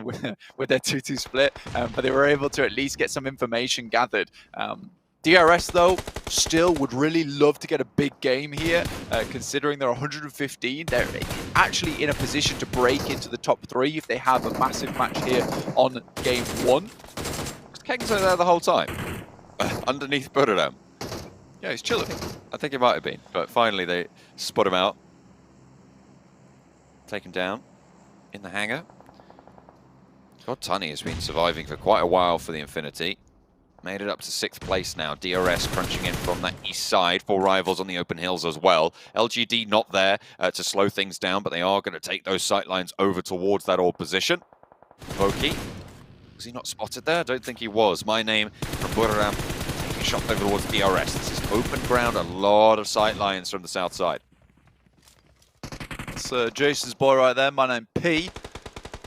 with their 2-2 split, but they were able to at least get some information gathered. DRS, though, still would really love to get a big game here, considering they're 115. They're actually in a position to break into the top 3 if they have a massive match here on game 1. Keng's there the whole time, underneath Buriram. Yeah, he's chilling. I think he might have been, but finally they spot him out. Take him down in the hangar. God, Tunny has been surviving for quite a while for the Infinity. Made it up to 6th place now. DRS crunching in from that east side. 4 rivals on the open hills as well. LGD not there to slow things down, but they are going to take those sightlines over towards that old position. Voki, was he not spotted there? I don't think he was. My name from Buriram taking a shot over towards DRS. This is open ground, a lot of sightlines from the south side. That's Jason's boy right there, my name P.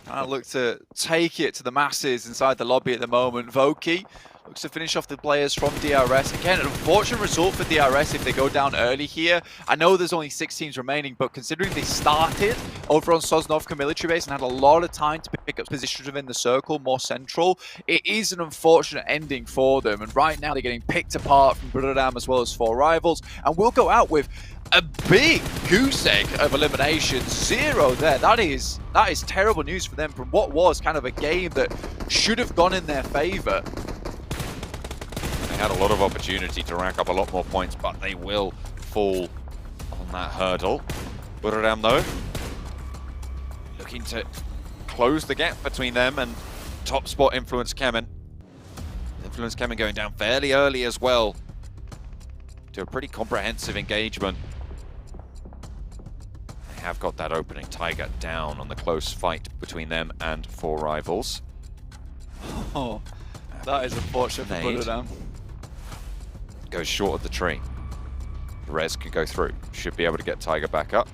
I look to take it to the masses inside the lobby at the moment. Voki looks to finish off the players from DRS. Again, an unfortunate result for DRS if they go down early here. I know there's only 6 teams remaining, but considering they started over on Sosnovka military base and had a lot of time to pick up positions within the circle, more central, it is an unfortunate ending for them. And right now they're getting picked apart from Buriram as well as 4 rivals. And we'll go out with a big goose egg of elimination. 0 there. That is terrible news for them from what was kind of a game that should have gone in their favor. They had a lot of opportunity to rack up a lot more points, but they will fall on that hurdle. Buriram, though, looking to close the gap between them and top spot Influence Kemen. Influence Kemen going down fairly early as well to a pretty comprehensive engagement. They have got that opening. Tiger down on the close fight between them and 4 rivals. Oh, that is unfortunate for Buriram. Goes short of the tree. Rez can go through. Should be able to get Tiger back up.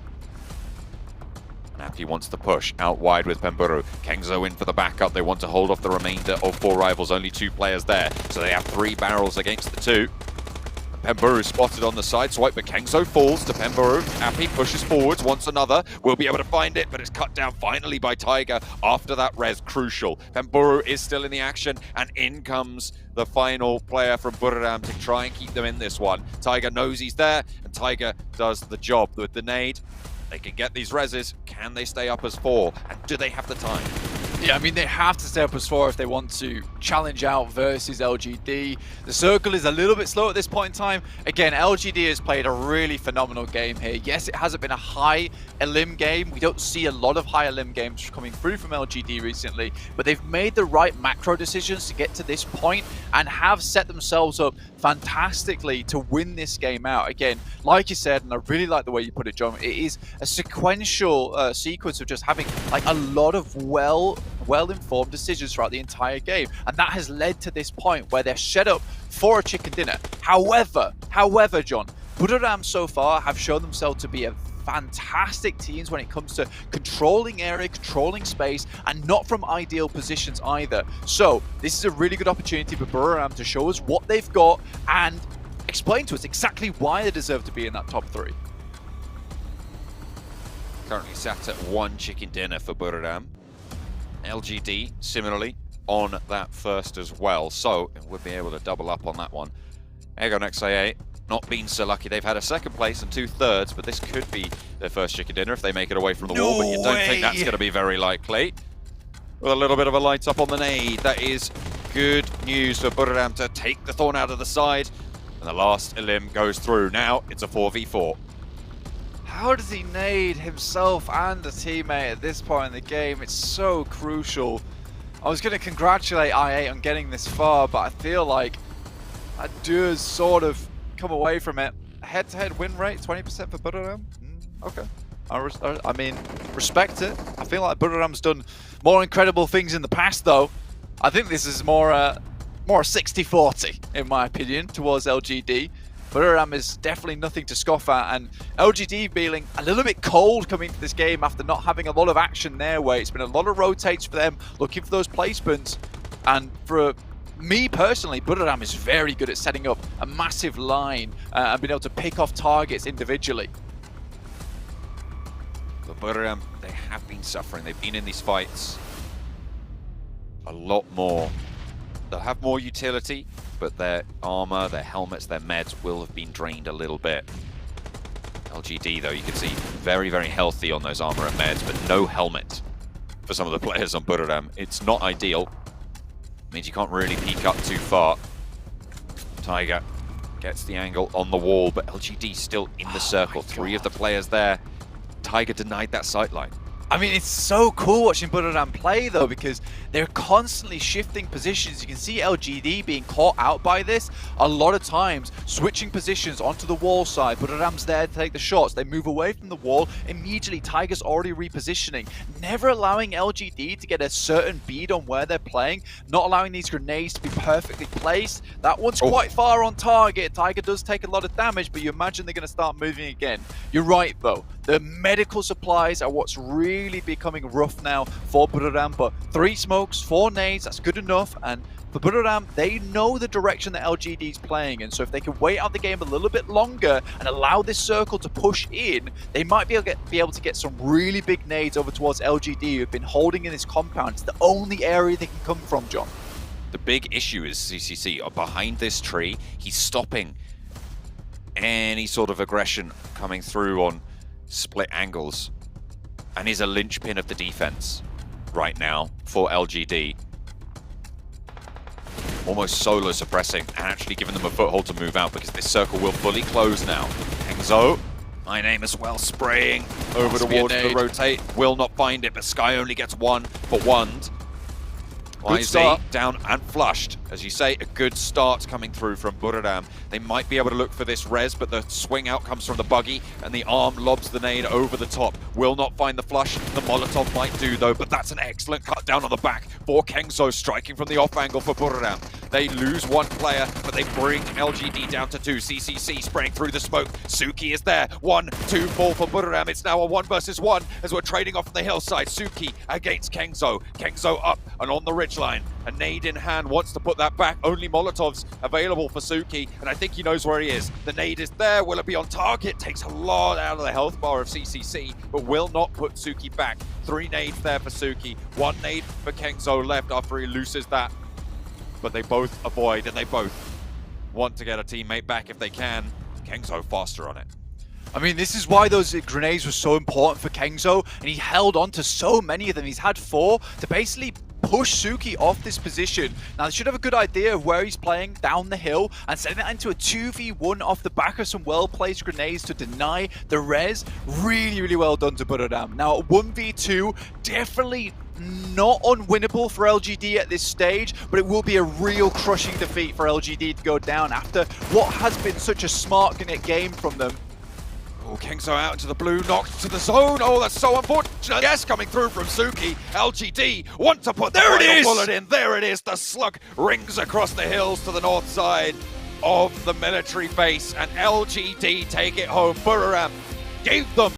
Nappy wants to push out wide with Pemburu. Kengzo in for the backup. They want to hold off the remainder of 4 rivals. Only 2 players there. So they have 3 barrels against the 2. Pemburu spotted on the side swipe, but Kengzo falls to Pemburu. Appy pushes forwards, wants another. Will be able to find it, but it's cut down finally by Tiger after that res. Crucial. Pemburu is still in the action, and in comes the final player from Buriram to try and keep them in this one. Tiger knows he's there, and Tiger does the job. With the nade, they can get these reses. Can they stay up as 4? And do they have the time? Yeah, I mean, they have to stay up as 4 if they want to challenge out versus LGD. The circle is a little bit slow at this point in time. Again, LGD has played a really phenomenal game here. Yes, it hasn't been a high elim game. We don't see a lot of high elim games coming through from LGD recently, but they've made the right macro decisions to get to this point and have set themselves up fantastically to win this game out. Again, like you said, and I really like the way you put it, John, it is a sequential sequence of just having like a lot of well-informed decisions throughout the entire game, and that has led to this point where they're set up for a chicken dinner. However, John, Buriram so far have shown themselves to be a fantastic teams when it comes to controlling area, controlling space, and not from ideal positions either. So this is a really good opportunity for Buriram to show us what they've got and explain to us exactly why they deserve to be in that top 3. Currently sat at 1 chicken dinner for Buriram. LGD similarly on that first as well, so we'll be able to double up on that one. Aegon XIA not been so lucky. They've had a 2nd place and 2 thirds, but this could be their first chicken dinner if they make it away from the wall, but you don't think that's going to be very likely. With a little bit of a light up on the nade, that is good news for Buriram to take the thorn out of the side, and the last elim goes through. Now it's a 4v4. How does he nade himself and a teammate at this point in the game? It's so crucial. I was going to congratulate I8 on getting this far, but I feel like I do sort of come away from it. Head-to-head win rate, 20% for Buriram. Okay. I mean, respect it. I feel like Buriram's done more incredible things in the past, though. I think this is more 60-40, in my opinion, towards LGD. Buriram is definitely nothing to scoff at, and LGD feeling a little bit cold coming into this game after not having a lot of action their way. It's been a lot of rotates for them, looking for those placements, and for me personally, Buriram is very good at setting up a massive line and being able to pick off targets individually. The Buriram, they have been suffering. They've been in these fights a lot more. They'll have more utility, but their armor, their helmets, their meds will have been drained a little bit. LGD, though, you can see very, very healthy on those armor and meds, but no helmet for some of the players on Buriram. It's not ideal. Means you can't really peek up too far. Tiger gets the angle on the wall, but LGD still in the circle. 3 of the players there. Tiger denied that sightline. I mean, it's so cool watching Buriram play, though, because they're constantly shifting positions. You can see LGD being caught out by this a lot of times, switching positions onto the wall side. Buriram's there to take the shots. They move away from the wall. Immediately, Tiger's already repositioning, never allowing LGD to get a certain bead on where they're playing, not allowing these grenades to be perfectly placed. That one's quite far on target. Tiger does take a lot of damage, but you imagine they're going to start moving again. You're right, though. The medical supplies are what's really becoming rough now for Buriram, but 3 smokes, 4 nades, that's good enough. And for Buriram, they know the direction that LGD is playing, and so if they can wait out the game a little bit longer and allow this circle to push in, they might be able to get some really big nades over towards LGD, who've been holding in this compound. It's the only area they can come from, John. The big issue is CCC are behind this tree. He's stopping any sort of aggression coming through on split angles, and is a linchpin of the defense right now for LGD. Almost solo suppressing and actually giving them a foothold to move out, because this circle will fully close now. Kengzo, my name as well, spraying over towards the rotate. Will not find it, but Sky only gets 1 for 1. YZ down and flushed. As you say, a good start coming through from Buriram. They might be able to look for this res, but the swing out comes from the buggy, and the arm lobs the nade over the top. Will not find the flush. The Molotov might do, though, but that's an excellent cut down on the back for Kengzo, striking from the off angle for Buriram. They lose 1 player, but they bring LGD down to 2. CCC spraying through the smoke. Suki is there. 1, 2, 4 for Buriram. It's now a 1 versus 1 as we're trading off on the hillside. Suki against Kengzo. Kengzo up and on the ridgeline. A nade in hand, wants to put that back. Only Molotovs available for Suki, and I think he knows where he is. The nade is there. Will it be on target? Takes a lot out of the health bar of CCC, but will not put Suki back. 3 nades there for Suki. 1 nade for Kengzo left after he loses that. But they both avoid, and they both want to get a teammate back if they can. Kengzo faster on it. I mean, this is why those grenades were so important for Kengzo, and he held on to so many of them. He's had 4 to basically push Suki off this position. Now, they should have a good idea of where he's playing down the hill and setting that into a 2v1 off the back of some well-placed grenades to deny the res. Really, really well done to Buriram. Now, at 1v2, definitely not unwinnable for LGD at this stage, but it will be a real crushing defeat for LGD to go down after what has been such a smart game from them. Oh, Kengzo out into the blue, knocked to the zone. Oh, that's so unfortunate. Yes, coming through from Suki. LGD want to put the final bullet in. There it is. The slug rings across the hills to the north side of the military base, and LGD take it home. Buriram gave them